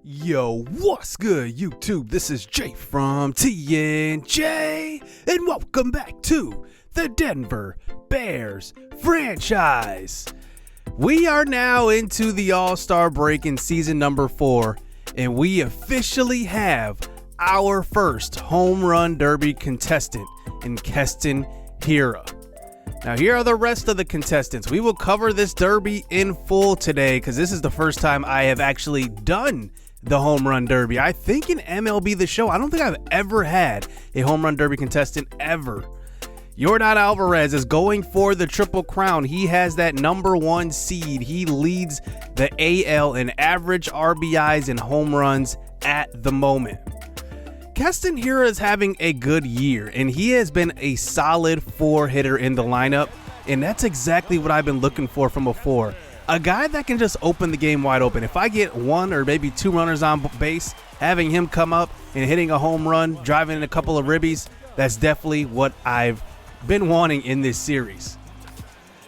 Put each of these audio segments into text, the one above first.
Yo, what's good, YouTube? This is Jay from TNJ, and welcome back to the Denver Bears franchise. We are now into the All-Star break in season number 4, and we officially have our first home run derby contestant in Keston Hiura. Now, here are the rest of the contestants. We will cover this derby in full today because this is the first time I have actually done the home run derby. I think in MLB The Show, I don't think I've ever had a home run derby contestant ever. Yordan Alvarez is going for the Triple Crown. He has that number 1 seed. He leads the AL in average RBIs and home runs at the moment. Keston Hiura is having a good year, and he has been a solid 4-hitter in the lineup, and that's exactly what I've been looking for from a 4. A guy that can just open the game wide open. If I get 1 or maybe 2 runners on base, having him come up and hitting a home run, driving in a couple of ribbies, that's definitely what I've been wanting in this series.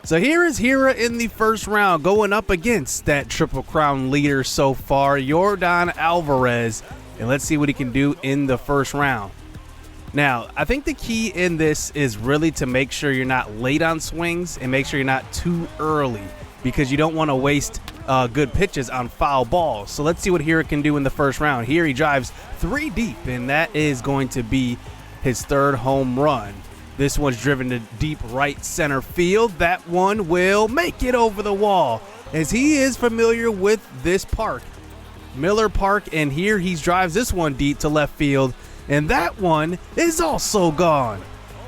So here is Hiura in the first round, going up against that Triple Crown leader so far, Yordan Alvarez. And let's see what he can do in the first round. Now, I think the key in this is really to make sure you're not late on swings and make sure you're not too early, because you don't want to waste good pitches on foul balls. So let's see what Hiura can do in the first round. Here he drives 3 deep, and that is going to be his 3rd home run. This one's driven to deep right center field. That one will make it over the wall, as he is familiar with this park, Miller Park, and here he drives this one deep to left field, and that one is also gone.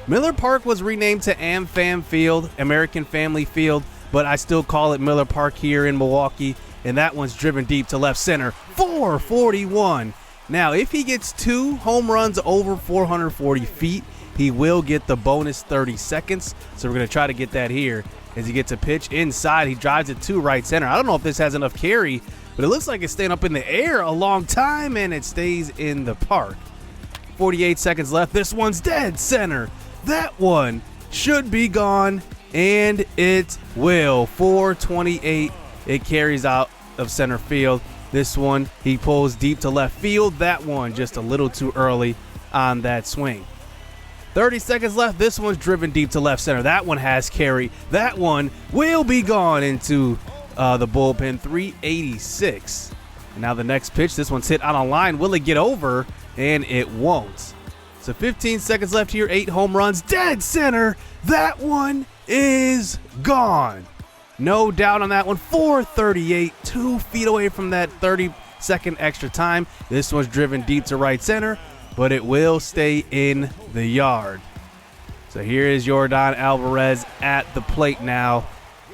Miller Park was renamed to AmFam Field, American Family Field, but I still call it Miller Park here in Milwaukee, and that one's driven deep to left center, 441. Now, if he gets 2 home runs over 440 feet, he will get the bonus 30 seconds, so we're going to try to get that here. As he gets a pitch inside, he drives it to right center. I don't know if this has enough carry, but it looks like it's staying up in the air a long time, and it stays in the park. 48 seconds left. This one's dead center. That one should be gone, and it will. 428. It carries out of center field. This one, he pulls deep to left field. That one just a little too early on that swing. 30 seconds left. This one's driven deep to left center. That one has carry. That one will be gone into the bullpen. 386. And now the next pitch. This one's hit on a line. Will it get over? And it won't. So 15 seconds left here. 8 home runs. Dead center. That one is gone. No doubt on that one. 438. 2 feet away from that 30-second extra time. This one's driven deep to right center, but it will stay in the yard. So here is Yordan Alvarez at the plate now.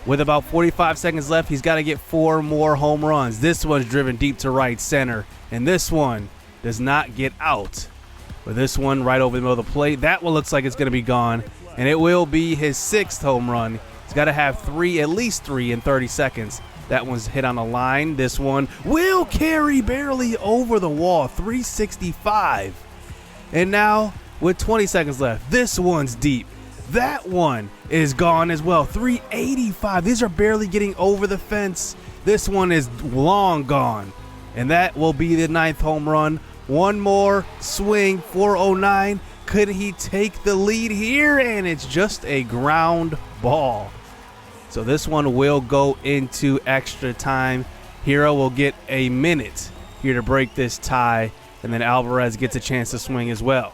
With about 45 seconds left, he's got to get 4 more home runs. This one's driven deep to right center, and this one does not get out. But this one right over the middle of the plate, that one looks like it's going to be gone, and it will be his 6th home run. He's got to have 3, at least 3 in 30 seconds. That one's hit on a line. This one will carry barely over the wall, 365. And now with 20 seconds left, this one's deep. That one is gone as well, 385. These are barely getting over the fence. This one is long gone, and that will be the 9th home run. One more swing, 409. Could he take the lead here? And it's just a ground ball. So this one will go into extra time. Hiura will get a minute here to break this tie, and then Alvarez gets a chance to swing as well.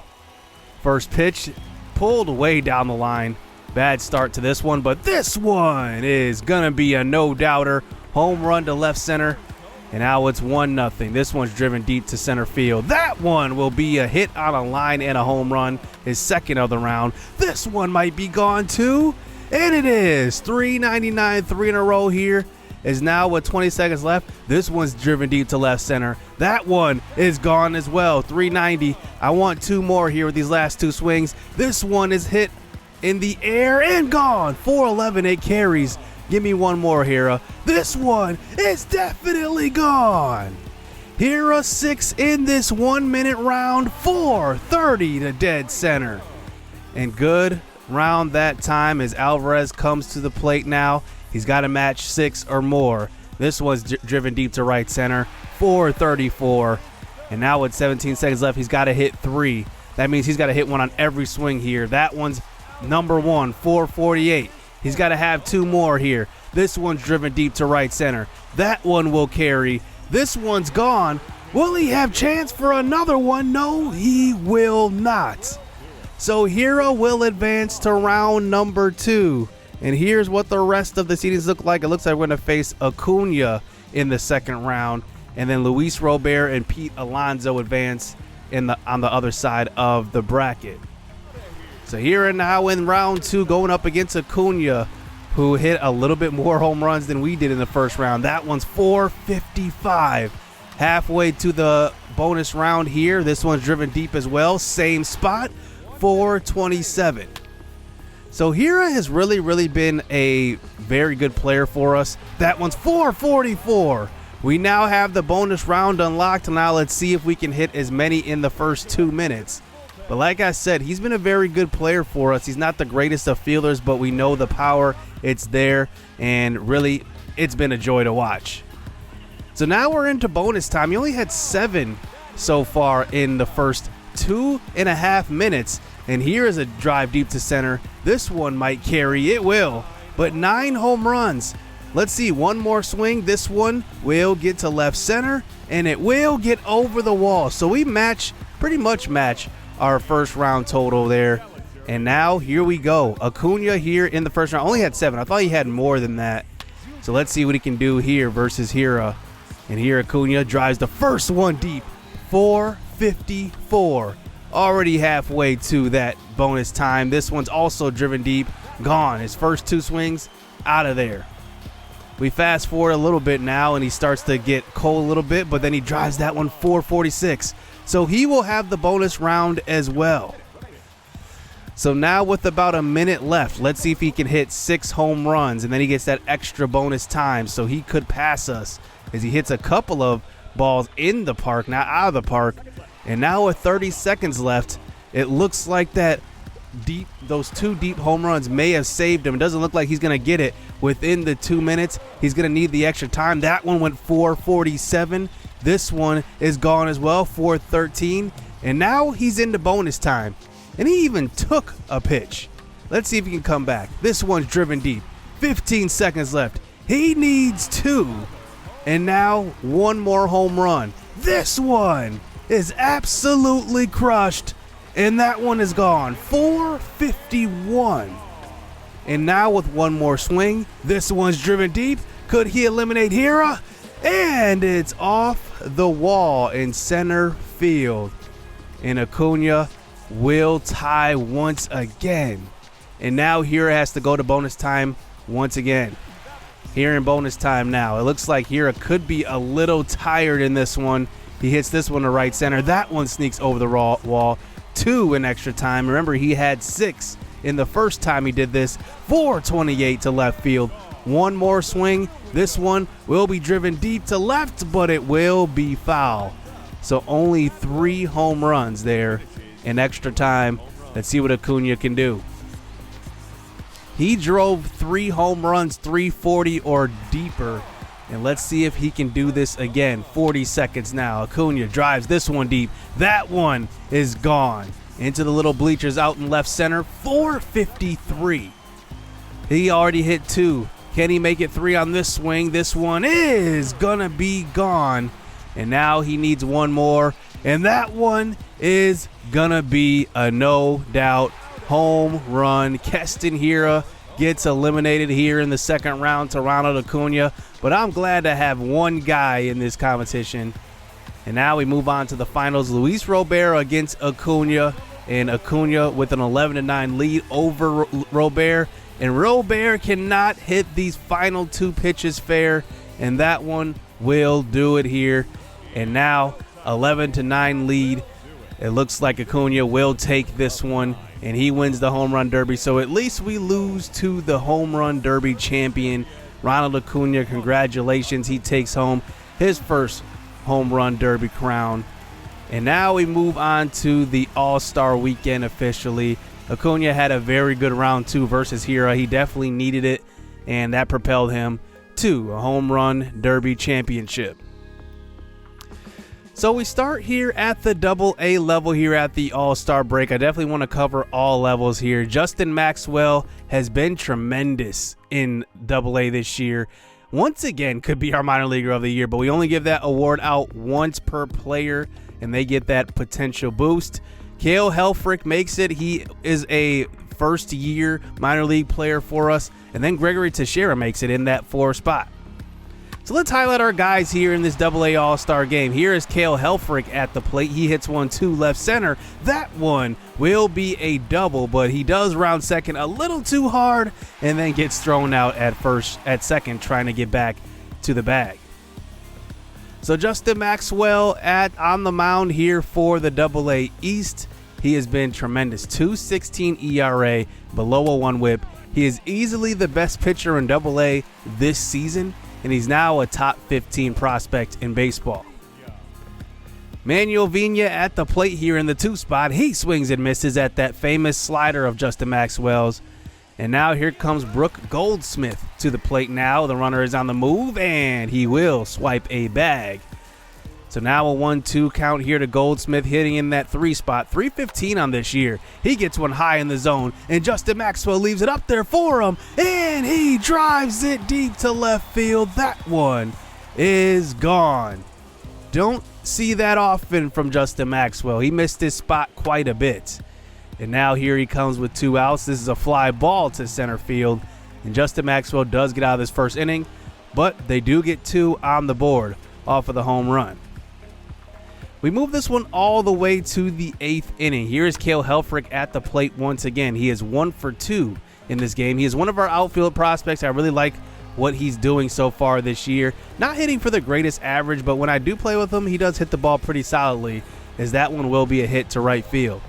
First pitch pulled way down the line. Bad start to this one, but this one is going to be a no-doubter. Home run to left center, and now it's 1-0. This one's driven deep to center field. That one will be a hit on a line and a home run, his 2nd of the round. This one might be gone too, and it is. 399, 3 in a row here. Is now with 20 seconds left. This one's driven deep to left center. That one is gone as well. 390. I want 2 more here with these last 2 swings. This one is hit in the air and gone. 411. It carries. Give me 1 more, Hiura. This one is definitely gone. Hiura 6 in this 1-minute round. 430 to dead center. And good round that time as Alvarez comes to the plate now. He's got to match 6 or more. This one's driven deep to right center, 434. And now with 17 seconds left, he's got to hit 3. That means he's got to hit one on every swing here. That one's number 1, 448. He's got to have 2 more here. This one's driven deep to right center. That one will carry. This one's gone. Will he have chance for another one? No, he will not. So Hiura will advance to round number 2. And here's what the rest of the seedings look like. It looks like we're going to face Acuna in the second round. And then Luis Robert and Pete Alonso advance on the other side of the bracket. So here now in round 2, going up against Acuna, who hit a little bit more home runs than we did in the first round. That one's 455. Halfway to the bonus round here. This one's driven deep as well. Same spot, 427. So Hiura has really been a very good player for us. That one's 444. We now have the bonus round unlocked. Now let's see if we can hit as many in the first 2 minutes. But like I said, he's been a very good player for us. He's not the greatest of fielders, but we know the power. It's there, and really, it's been a joy to watch. So now we're into bonus time. He only had 7 so far in the first 2.5 minutes. And here is a drive deep to center. This one might carry. It will. But 9 home runs. Let's see. One more swing. This one will get to left center. And it will get over the wall. So we pretty much match our first round total there. And now here we go. Acuna here in the first round. Only had 7. I thought he had more than that. So let's see what he can do here versus Hiura. And here Acuna drives the first one deep. 454. Already halfway to that bonus time. This one's also driven deep. Gone. His first 2 swings out of there. We fast forward a little bit now, and he starts to get cold a little bit, but then he drives that one 446. So he will have the bonus round as well. So now with about a minute left, let's see if he can hit 6 home runs, and then he gets that extra bonus time. So he could pass us as he hits a couple of balls in the park, not out of the park. And now with 30 seconds left, it looks like those 2 deep home runs may have saved him. It doesn't look like he's going to get it within the 2 minutes. He's going to need the extra time. That one went 447. This one is gone as well, 413. And now he's into bonus time. And he even took a pitch. Let's see if he can come back. This one's driven deep. 15 seconds left. He needs 2. And now 1 more home run. This one is absolutely crushed. And that one is gone. 451. And now with 1 more swing, this one's driven deep. Could he eliminate Hiura? And it's off the wall in center field. And Acuna will tie once again. And now Hiura has to go to bonus time once again. Here in bonus time now. It looks like Hiura could be a little tired in this one. He hits this one to right center. That one sneaks over the wall. 2 in extra time. Remember, he had 6 in the first time he did this. 428 to left field. 1 more swing. This one will be driven deep to left, but it will be foul. So only 3 home runs there in extra time. Let's see what Acuna can do. He drove 3 home runs, 340 or deeper. And let's see if he can do this again. 40 seconds now. Acuna drives this one deep. That one is gone. Into the little bleachers out in left center. 453. He already hit 2. Can he make it 3 on this swing? This one is gonna be gone. And now he needs 1 more. And that one is gonna be a no doubt home run. Keston Hiura gets eliminated here in the second round to Ronald Acuna. But I'm glad to have 1 guy in this competition. And now we move on to the finals. Luis Robert against Acuna. And Acuna with an 11-9 lead over Robert. And Robert cannot hit these final 2 pitches fair. And that one will do it here. And now 11-9 lead. It looks like Acuna will take this one. And he wins the home run derby. So at least we lose to the home run derby champion, Ronald Acuna. Congratulations. He takes home his first home run derby crown. And now we move on to the All-Star Weekend officially. Acuna had a very good round 2 versus Hiura. He definitely needed it, and that propelled him to a home run derby championship. So we start here at the AA level here at the All-Star break. I definitely want to cover all levels here. Justin Maxwell has been tremendous in AA this year. Once again, could be our minor leaguer of the year, but we only give that award out once per player, and they get that potential boost. Kale Helfrick makes it. He is a first-year minor league player for us, and then Gregory Teixeira makes it in that 4 spot. So let's highlight our guys here in this AA All-Star game. Here is Kale Helfrick at the plate. He hits 1-2 left center. That one will be a double, but he does round second a little too hard and then gets thrown out at second, trying to get back to the bag. So Justin Maxwell on the mound here for the AA East. He has been tremendous. 2.16 ERA, below a 1 WHIP. He is easily the best pitcher in AA this season, and he's now a top 15 prospect in baseball. Manuel Veen at the plate here in the 2 spot. He swings and misses at that famous slider of Justin Maxwell's. And now here comes Brooke Goldsmith to the plate now. The runner is on the move, and he will swipe a bag. So now a 1-2 count here to Goldsmith, hitting in that 3 spot. 315 on this year. He gets one high in the zone, and Justin Maxwell leaves it up there for him, and he drives it deep to left field. That one is gone. Don't see that often from Justin Maxwell. He missed his spot quite a bit. And now here he comes with 2 outs. This is a fly ball to center field, and Justin Maxwell does get out of this first inning, but they do get 2 on the board off of the home run. We move this one all the way to the 8th inning. Here is Kale Helfrick at the plate once again. He is 1 for 2 in this game. He is one of our outfield prospects. I really like what he's doing so far this year. Not hitting for the greatest average, but when I do play with him, he does hit the ball pretty solidly, as that one will be a hit to right field.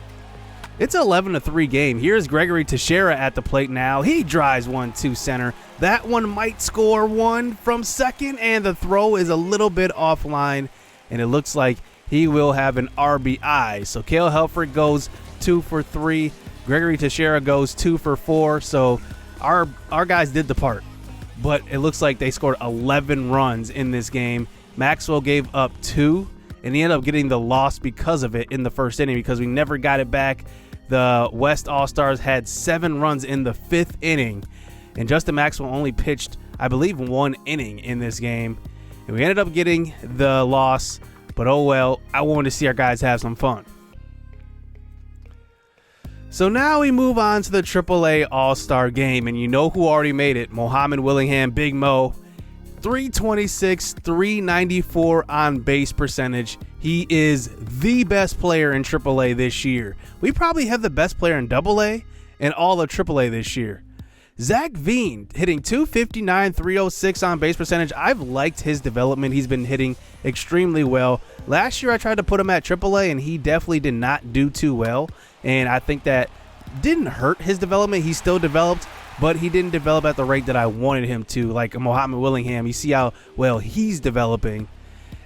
It's an 11-3 game. Here's Gregory Teixeira at the plate now. He drives 1-2 center. That one might score 1 from second, and the throw is a little bit offline, and it looks like he will have an RBI. So Kale Helfrick goes 2 for 3. Gregory Teixeira goes 2 for 4. So our guys did the part. But it looks like they scored 11 runs in this game. Maxwell gave up 2, and he ended up getting the loss because of it in the first inning, because we never got it back. The West All-Stars had 7 runs in the 5th inning, and Justin Maxwell only pitched, I believe, 1 inning in this game. And we ended up getting the loss. But oh well, I wanted to see our guys have some fun. So now we move on to the AAA All-Star game, and you know who already made it. Muhammad Willingham, Big Mo. 326, 394 on base percentage. He is the best player in AAA this year. We probably have the best player in AA and all of AAA this year. Zach Veen hitting 259, 306 on base percentage. I've liked his development. He's been hitting extremely well. Last year I tried to put him at AAA, and he definitely did not do too well. And I think that didn't hurt his development. He still developed, but he didn't develop at the rate that I wanted him to, like Muhammad Willingham. You see how well he's developing.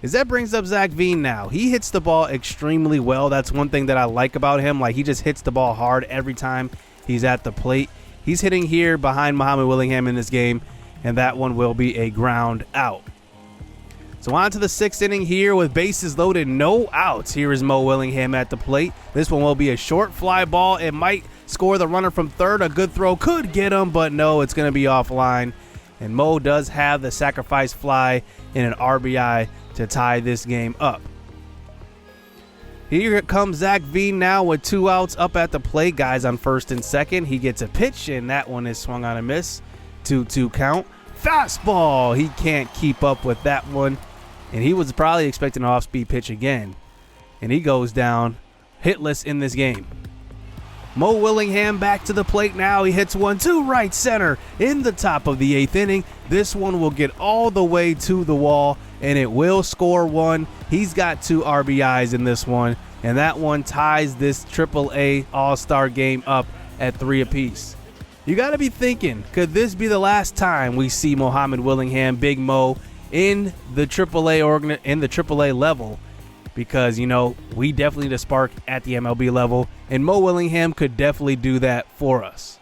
As that brings up Zach Veen now. He hits the ball extremely well. That's one thing that I like about him. Like, he just hits the ball hard every time he's at the plate. He's hitting here behind Muhammad Willingham in this game, and that one will be a ground out. So on to the 6th inning here with bases loaded, no outs. Here is Mo Willingham at the plate. This one will be a short fly ball. It might score the runner from third. A good throw could get him, but no, it's going to be offline. And Mo does have the sacrifice fly and an RBI to tie this game up. Here comes Zach Veen now with 2 outs up at the plate. Guys on first and second. He gets a pitch, and that one is swung on a miss. 2-2 count. Fastball. He can't keep up with that one. And he was probably expecting an off-speed pitch again. And he goes down hitless in this game. Mo Willingham back to the plate now. He hits 1-2 right center in the top of the 8th inning. This one will get all the way to the wall, and it will score 1. He's got 2 RBIs in this one, and that one ties this AAA All-Star game up at 3 apiece. You got to be thinking, could this be the last time we see Muhammad Willingham, Big Mo, in the AAA level? Because, you know, we definitely need a spark at the MLB level, and Mo Willingham could definitely do that for us.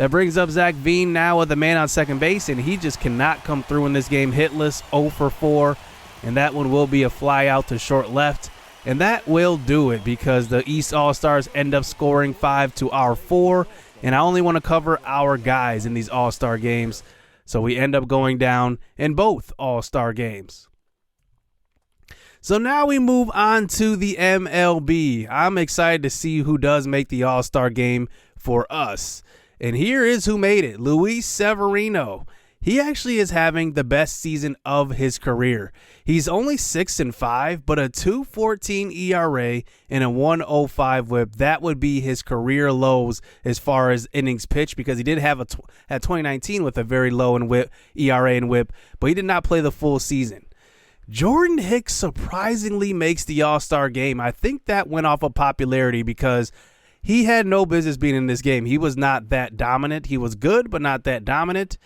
That brings up Zach Veen now with the man on second base, and he just cannot come through in this game. Hitless, 0 for 4, and that one will be a fly out to short left. And that will do it because the East All-Stars end up scoring 5 to our 4, and I only want to cover our guys in these All-Star games. So we end up going down in both All-Star games. So now we move on to the MLB. I'm excited to see who does make the All-Star game for us. And here is who made it, Luis Severino. He actually is having the best season of his career. He's only 6-5, but a 2.14 ERA and a 1.05 WHIP. That would be his career lows as far as innings pitched, because he did have at 2019 with a very low in WHIP, ERA and WHIP, but he did not play the full season. Jordan Hicks surprisingly makes the All-Star game. I think that went off of popularity because he had no business being in this game. He was not that dominant. He was good, but not that dominant.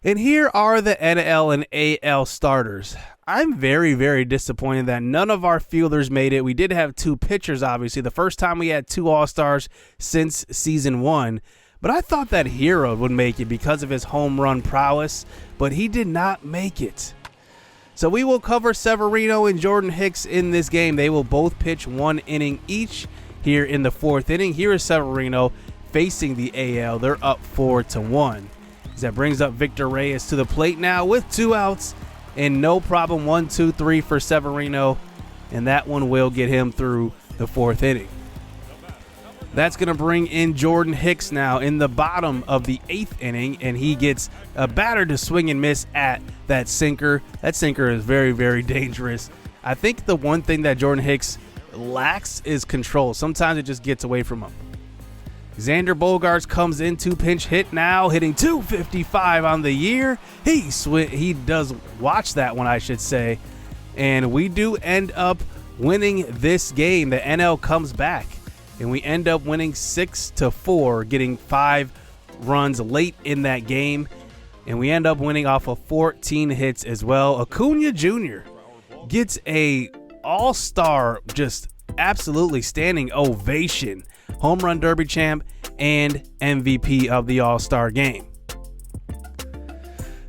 And here are the NL and AL starters. I'm very, very disappointed that none of our fielders made it. We did have 2 pitchers, obviously. The first time we had 2 All-Stars since season 1. But I thought that Hero would make it because of his home run prowess, but he did not make it. So we will cover Severino and Jordan Hicks in this game. They will both pitch 1 inning each here in the 4th inning. Here is Severino facing the AL. They're up 4-1. That brings up Victor Reyes to the plate now with 2 outs, and no problem, 1-2-3 for Severino, and that one will get him through the 4th inning. That's going to bring in Jordan Hicks now in the bottom of the 8th inning, and he gets a batter to swing and miss at that sinker. That sinker is very, very dangerous. I think the one thing that Jordan Hicks lacks is control. Sometimes it just gets away from him. Xander Bogaerts comes in to pinch hit now, hitting .255 on the year. He does watch that one, I should say. And we do end up winning this game. The NL comes back, and we end up winning 6-4, getting 5 runs late in that game. And we end up winning off of 14 hits as well. Acuna Jr. gets a all-star, just absolutely standing ovation. Home run derby champ and MVP of the All-Star game.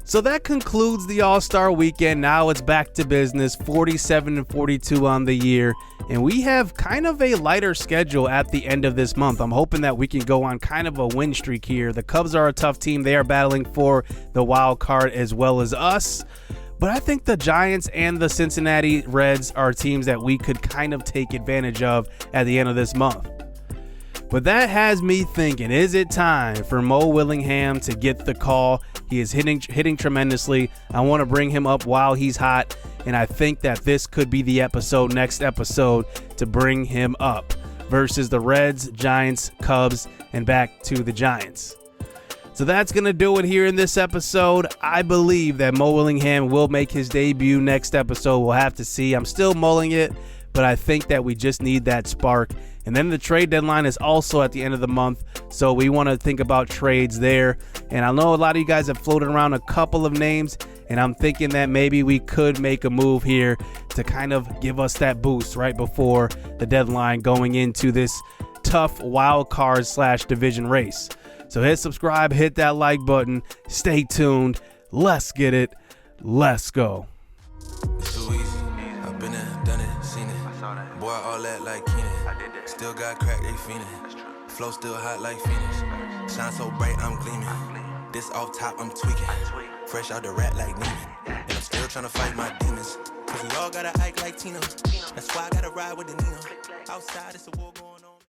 So that concludes the All-Star weekend. Now it's back to business, 47-42 on the year. And we have kind of a lighter schedule at the end of this month. I'm hoping that we can go on kind of a win streak here. The Cubs are a tough team. They are battling for the wild card as well as us. But I think the Giants and the Cincinnati Reds are teams that we could kind of take advantage of at the end of this month. But that has me thinking, is it time for Mo Willingham to get the call? He is hitting tremendously. I want to bring him up while he's hot, and I think that this could be the next episode, to bring him up versus the Reds, Giants, Cubs, and back to the Giants. So that's going to do it here in this episode. I believe that Mo Willingham will make his debut next episode. We'll have to see. I'm still mulling it, but I think that we just need that spark. And then the trade deadline is also at the end of the month, so we want to think about trades there. And I know a lot of you guys have floated around a couple of names, and I'm thinking that maybe we could make a move here to kind of give us that boost right before the deadline going into this tough wild card / division race. So hit subscribe, hit that like button, stay tuned, let's get it, let's go. It's too easy, I've been there, done it, seen it. Boy, all that like Keenan. Still got crack, they fiendin'. Flow still hot like Phoenix. Shine so bright, I'm gleaming. This off top, I'm tweaking. Fresh out the rat like Neiman. And I'm still tryna fight my demons. Cause we all gotta act like Tina. That's why I gotta ride with the Nina. Outside, it's a war going.